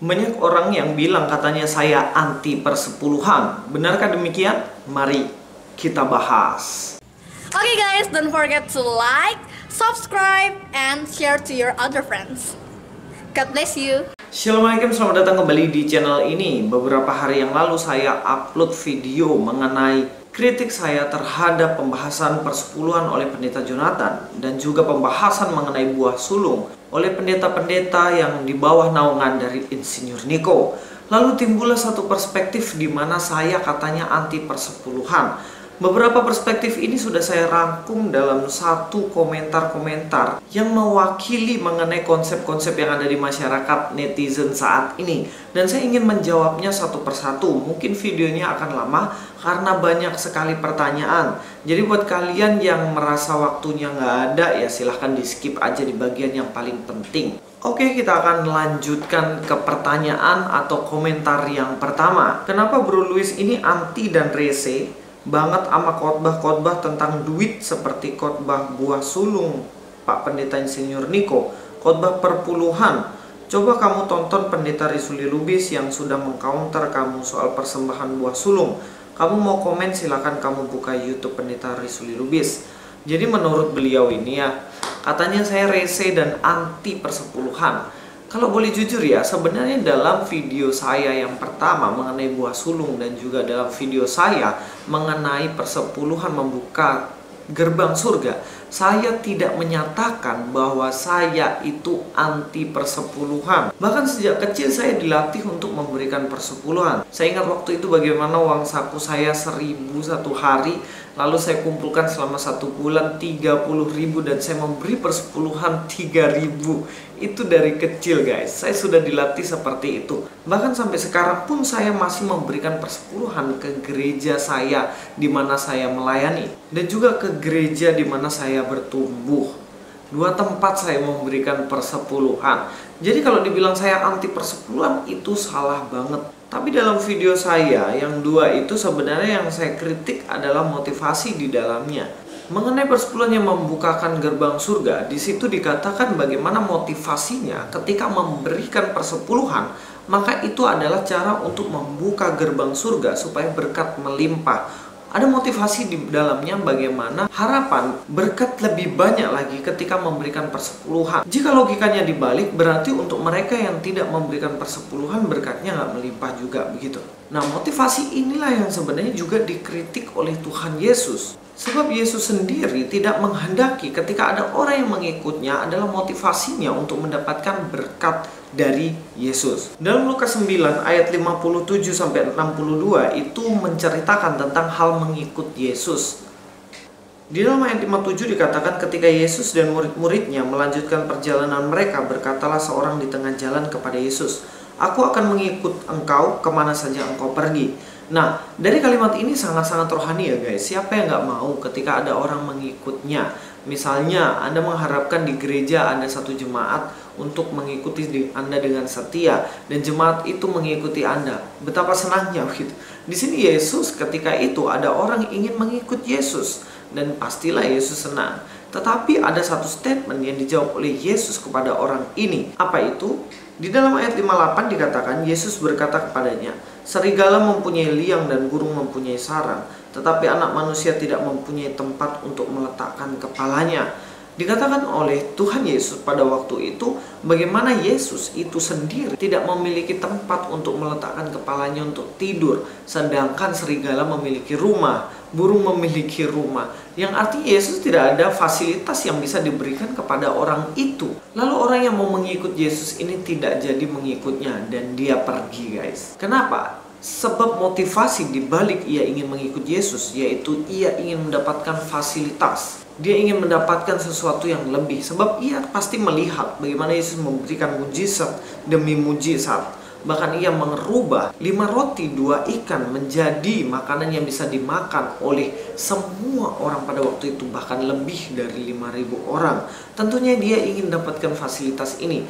Banyak orang yang bilang katanya saya anti persepuluhan. Benarkah demikian? Mari kita bahas. Okay guys, don't forget to like, subscribe, and share to your other friends. God bless you. Assalamualaikum, selamat datang kembali di channel ini. Beberapa hari yang lalu saya upload video mengenai kritik saya terhadap pembahasan persepuluhan oleh Pendeta Jonathan dan juga pembahasan mengenai buah sulung oleh pendeta-pendeta yang di bawah naungan dari Insinyur Niko. Lalu timbullah satu perspektif di mana saya katanya anti persepuluhan. Beberapa perspektif ini sudah saya rangkum dalam satu komentar-komentar yang mewakili mengenai konsep-konsep yang ada di masyarakat netizen saat ini. Dan saya ingin menjawabnya satu persatu. Mungkin videonya akan lama karena banyak sekali pertanyaan. Jadi buat kalian yang merasa waktunya nggak ada, ya silahkan di skip aja di bagian yang paling penting. Oke, kita akan lanjutkan ke pertanyaan atau komentar yang pertama. Kenapa Bro Luis ini anti dan rese banget sama khotbah-khotbah tentang duit seperti khotbah buah sulung Pak Pendeta Insinyur Niko, khotbah perpuluhan? Coba kamu tonton Pendeta Risuli Lubis yang sudah mengcounter kamu soal persembahan buah sulung. Kamu mau komen, silakan kamu buka YouTube Pendeta Risuli Lubis. Jadi menurut beliau ini ya, katanya saya rese dan anti persepuluhan. Kalau boleh jujur ya, sebenarnya dalam video saya yang pertama mengenai buah sulung dan juga dalam video saya mengenai persepuluhan membuka gerbang surga, saya tidak menyatakan bahwa saya itu anti persepuluhan. Bahkan sejak kecil saya dilatih untuk memberikan persepuluhan. Saya ingat waktu itu bagaimana uang saku saya 1.000 satu hari, lalu saya kumpulkan selama 1 bulan 30.000 dan saya memberi persepuluhan 3.000. Itu dari kecil guys, saya sudah dilatih seperti itu. Bahkan sampai sekarang pun saya masih memberikan persepuluhan ke gereja saya di mana saya melayani, dan juga ke gereja di mana saya bertumbuh. 2 tempat saya memberikan persepuluhan. Jadi kalau dibilang saya anti persepuluhan itu salah banget. Tapi dalam video saya yang 2 itu sebenarnya yang saya kritik adalah motivasi di dalamnya. Mengenai persepuluhan yang membukakan gerbang surga, di situ dikatakan bagaimana motivasinya ketika memberikan persepuluhan, maka itu adalah cara untuk membuka gerbang surga supaya berkat melimpah. Ada motivasi di dalamnya bagaimana harapan berkat lebih banyak lagi ketika memberikan persepuluhan. Jika logikanya dibalik, berarti untuk mereka yang tidak memberikan persepuluhan berkatnya nggak melimpah juga begitu. Nah, motivasi inilah yang sebenarnya juga dikritik oleh Tuhan Yesus. Sebab Yesus sendiri tidak menghendaki ketika ada orang yang mengikutnya adalah motivasinya untuk mendapatkan berkat dari Yesus. Dalam Lukas 9 ayat 57-62 itu menceritakan tentang hal mengikut Yesus. Di dalam ayat 57 dikatakan ketika Yesus dan murid-muridnya melanjutkan perjalanan mereka, berkatalah seorang di tengah jalan kepada Yesus, "Aku akan mengikut engkau kemana saja engkau pergi." Nah, dari kalimat ini sangat-sangat rohani ya guys. Siapa yang nggak mau ketika ada orang mengikutnya? Misalnya Anda mengharapkan di gereja ada satu jemaat untuk mengikuti Anda dengan setia, dan jemaat itu mengikuti Anda. Betapa senangnya gitu. Di sini Yesus ketika itu ada orang ingin mengikut Yesus, dan pastilah Yesus senang. Tetapi ada satu statement yang dijawab oleh Yesus kepada orang ini. Apa itu? Di dalam ayat 58 dikatakan Yesus berkata kepadanya, "Serigala mempunyai liang dan burung mempunyai sarang, tetapi anak manusia tidak mempunyai tempat untuk meletakkan kepalanya." Dikatakan oleh Tuhan Yesus pada waktu itu bagaimana Yesus itu sendiri tidak memiliki tempat untuk meletakkan kepalanya untuk tidur, sedangkan serigala memiliki rumah, burung memiliki rumah, yang artinya Yesus tidak ada fasilitas yang bisa diberikan kepada orang itu. Lalu orang yang mau mengikut Yesus ini tidak jadi mengikutnya dan dia pergi guys. Kenapa? Sebab motivasi dibalik ia ingin mengikut Yesus yaitu ia ingin mendapatkan fasilitas. Dia ingin mendapatkan sesuatu yang lebih. Sebab ia pasti melihat bagaimana Yesus memberikan mujizat demi mujizat. Bahkan ia merubah 5 roti 2 ikan menjadi makanan yang bisa dimakan oleh semua orang pada waktu itu. Bahkan lebih dari 5.000 orang. Tentunya dia ingin mendapatkan fasilitas ini.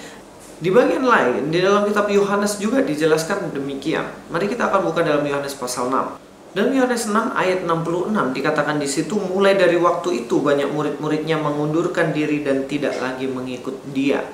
Di bagian lain, di dalam kitab Yohanes juga dijelaskan demikian. Mari kita akan buka dalam Yohanes pasal 6. Dalam Yohanes 6 ayat 66 dikatakan di situ, mulai dari waktu itu banyak murid-muridnya mengundurkan diri dan tidak lagi mengikut dia.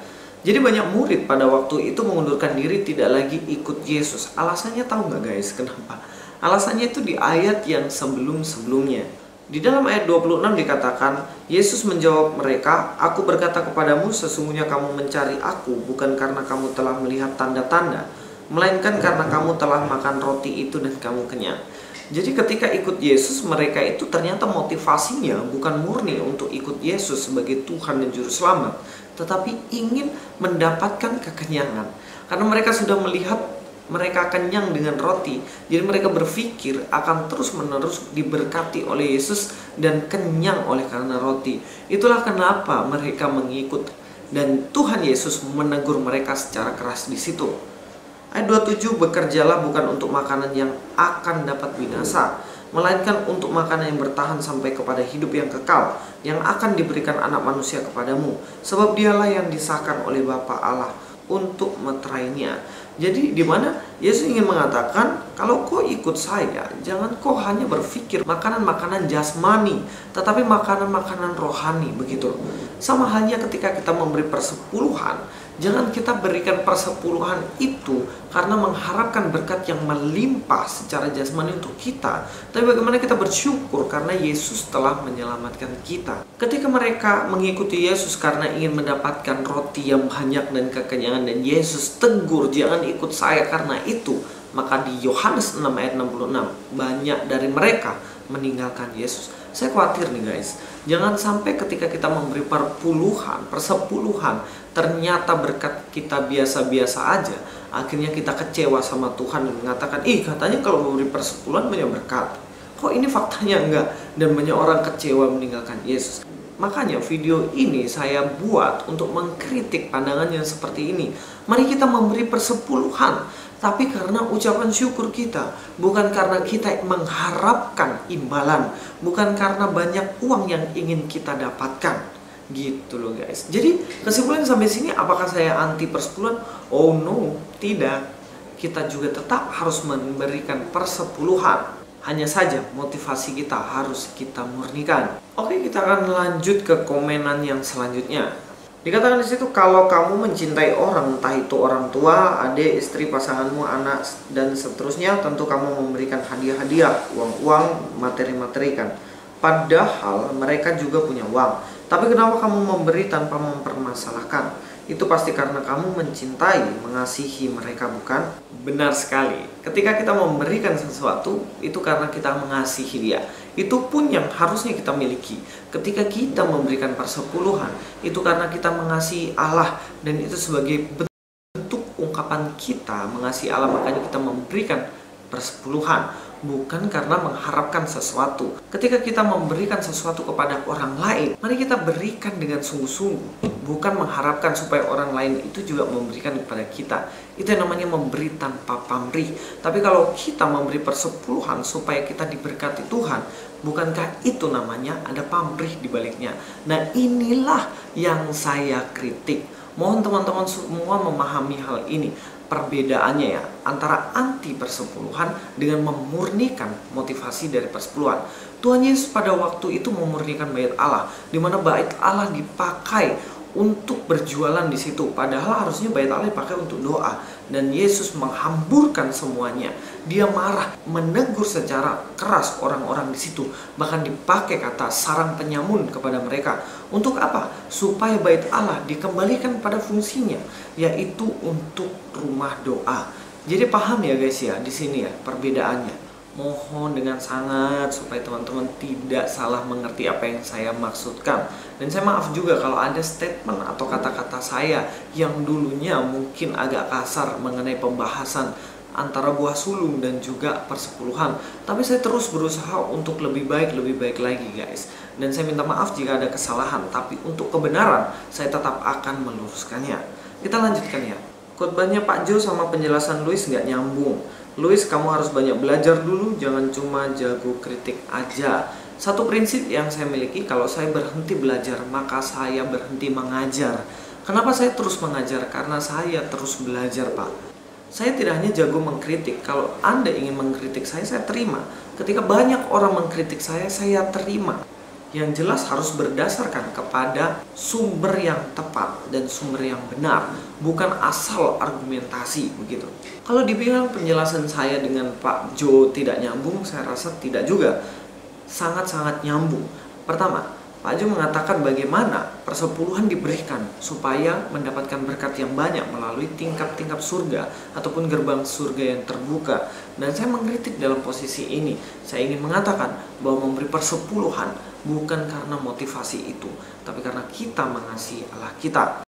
Jadi banyak murid pada waktu itu mengundurkan diri, tidak lagi ikut Yesus. Alasannya tahu nggak guys kenapa? Alasannya itu di ayat yang sebelum-sebelumnya. Di dalam ayat 26 dikatakan, Yesus menjawab mereka, "Aku berkata kepadamu, sesungguhnya kamu mencari aku bukan karena kamu telah melihat tanda-tanda, melainkan karena kamu telah makan roti itu dan kamu kenyang." Jadi ketika ikut Yesus, mereka itu ternyata motivasinya bukan murni untuk ikut Yesus sebagai Tuhan dan Juru Selamat, tetapi ingin mendapatkan kekenyangan. Karena mereka sudah melihat mereka kenyang dengan roti, jadi mereka berpikir akan terus-menerus diberkati oleh Yesus dan kenyang oleh karena roti. Itulah kenapa mereka mengikut, dan Tuhan Yesus menegur mereka secara keras di situ. Ayat 27, "Bekerjalah bukan untuk makanan yang akan dapat binasa, melainkan untuk makanan yang bertahan sampai kepada hidup yang kekal, yang akan diberikan Anak Manusia kepadamu, sebab dialah yang disahkan oleh Bapa Allah untuk meterainya." Jadi di mana Yesus ingin mengatakan, kalau kau ikut saya, jangan kau hanya berpikir makanan-makanan jasmani, tetapi makanan-makanan rohani, begitu. Sama halnya ketika kita memberi persepuluhan, jangan kita berikan persepuluhan itu karena mengharapkan berkat yang melimpah secara jasmani untuk kita, tapi bagaimana kita bersyukur karena Yesus telah menyelamatkan kita. Ketika mereka mengikuti Yesus karena ingin mendapatkan roti yang banyak dan kekenyangan, dan Yesus tegur, "Jangan ikut saya karena itu," maka di Yohanes 6 ayat 66, banyak dari mereka meninggalkan Yesus. Saya khawatir nih guys, jangan sampai ketika kita memberi persepuluhan, ternyata berkat kita biasa-biasa aja, akhirnya kita kecewa sama Tuhan dan mengatakan, katanya kalau memberi persepuluhan banyak berkat, kok ini faktanya enggak, dan banyak orang kecewa meninggalkan Yesus. Makanya video ini saya buat untuk mengkritik pandangan yang seperti ini. Mari kita memberi persepuluhan, tapi karena ucapan syukur kita, bukan karena kita mengharapkan imbalan, bukan karena banyak uang yang ingin kita dapatkan. Gitu loh guys. Jadi kesimpulan sampai sini, apakah saya anti persepuluhan? Oh no, tidak. Kita juga tetap harus memberikan persepuluhan. Hanya saja motivasi kita harus kita murnikan. Oke, kita akan lanjut ke komenan yang selanjutnya. Dikatakan di situ, "Kalau kamu mencintai orang, entah itu orang tua, adik, istri, pasanganmu, anak, dan seterusnya, tentu kamu memberikan hadiah-hadiah, uang-uang, materi-materi kan. Padahal mereka juga punya uang. Tapi kenapa kamu memberi tanpa mempermasalahkan? Itu pasti karena kamu mencintai, mengasihi mereka, bukan?" Benar sekali. Ketika kita memberikan sesuatu, itu karena kita mengasihi dia. Itu pun yang harusnya kita miliki. Ketika kita memberikan persepuluhan, itu karena kita mengasihi Allah, dan itu sebagai bentuk ungkapan kita mengasihi Allah, makanya kita memberikan persepuluhan, bukan karena mengharapkan sesuatu. Ketika kita memberikan sesuatu kepada orang lain, mari kita berikan dengan sungguh-sungguh, bukan mengharapkan supaya orang lain itu juga memberikan kepada kita. Itu yang namanya memberi tanpa pamrih. Tapi kalau kita memberi persepuluhan supaya kita diberkati Tuhan, bukankah itu namanya ada pamrih di baliknya? Nah, inilah yang saya kritik. Mohon teman-teman semua memahami hal ini. Perbedaannya ya, antara anti persepuluhan dengan memurnikan motivasi dari persepuluhan. Tuhan Yesus pada waktu itu memurnikan bait Allah, di mana bait Allah dipakai untuk berjualan di situ. Padahal harusnya bait Allah dipakai untuk doa, dan Yesus menghamburkan semuanya. Dia marah, menegur secara keras orang-orang di situ. Bahkan dipakai kata sarang penyamun kepada mereka. Untuk apa? Supaya bait Allah dikembalikan pada fungsinya, yaitu untuk rumah doa. Jadi paham ya guys ya, di sini ya perbedaannya. Mohon dengan sangat supaya teman-teman tidak salah mengerti apa yang saya maksudkan. Dan saya maaf juga kalau ada statement atau kata-kata saya yang dulunya mungkin agak kasar mengenai pembahasan antara buah sulung dan juga persepuluhan. Tapi saya terus berusaha untuk lebih baik lagi guys. Dan saya minta maaf jika ada kesalahan, tapi untuk kebenaran saya tetap akan meluruskannya. Kita lanjutkan ya. Khotbahnya Pak Jo sama penjelasan Louis nggak nyambung. Louis, kamu harus banyak belajar dulu, jangan cuma jago kritik aja. Satu prinsip yang saya miliki, kalau saya berhenti belajar, maka saya berhenti mengajar. Kenapa saya terus mengajar? Karena saya terus belajar, Pak. Saya tidak hanya jago mengkritik. Kalau Anda ingin mengkritik saya terima. Ketika banyak orang mengkritik saya terima. Yang jelas harus berdasarkan kepada sumber yang tepat dan sumber yang benar, bukan asal argumentasi begitu. Kalau dibilang penjelasan saya dengan Pak Jo tidak nyambung, saya rasa tidak juga. Sangat-sangat nyambung. Pertama, Pak Jo mengatakan bagaimana persepuluhan diberikan supaya mendapatkan berkat yang banyak melalui tingkap-tingkap surga ataupun gerbang surga yang terbuka. Dan saya mengkritik dalam posisi ini. Saya ingin mengatakan bahwa memberi persepuluhan bukan karena motivasi itu, tapi karena kita mengasihi Allah kita.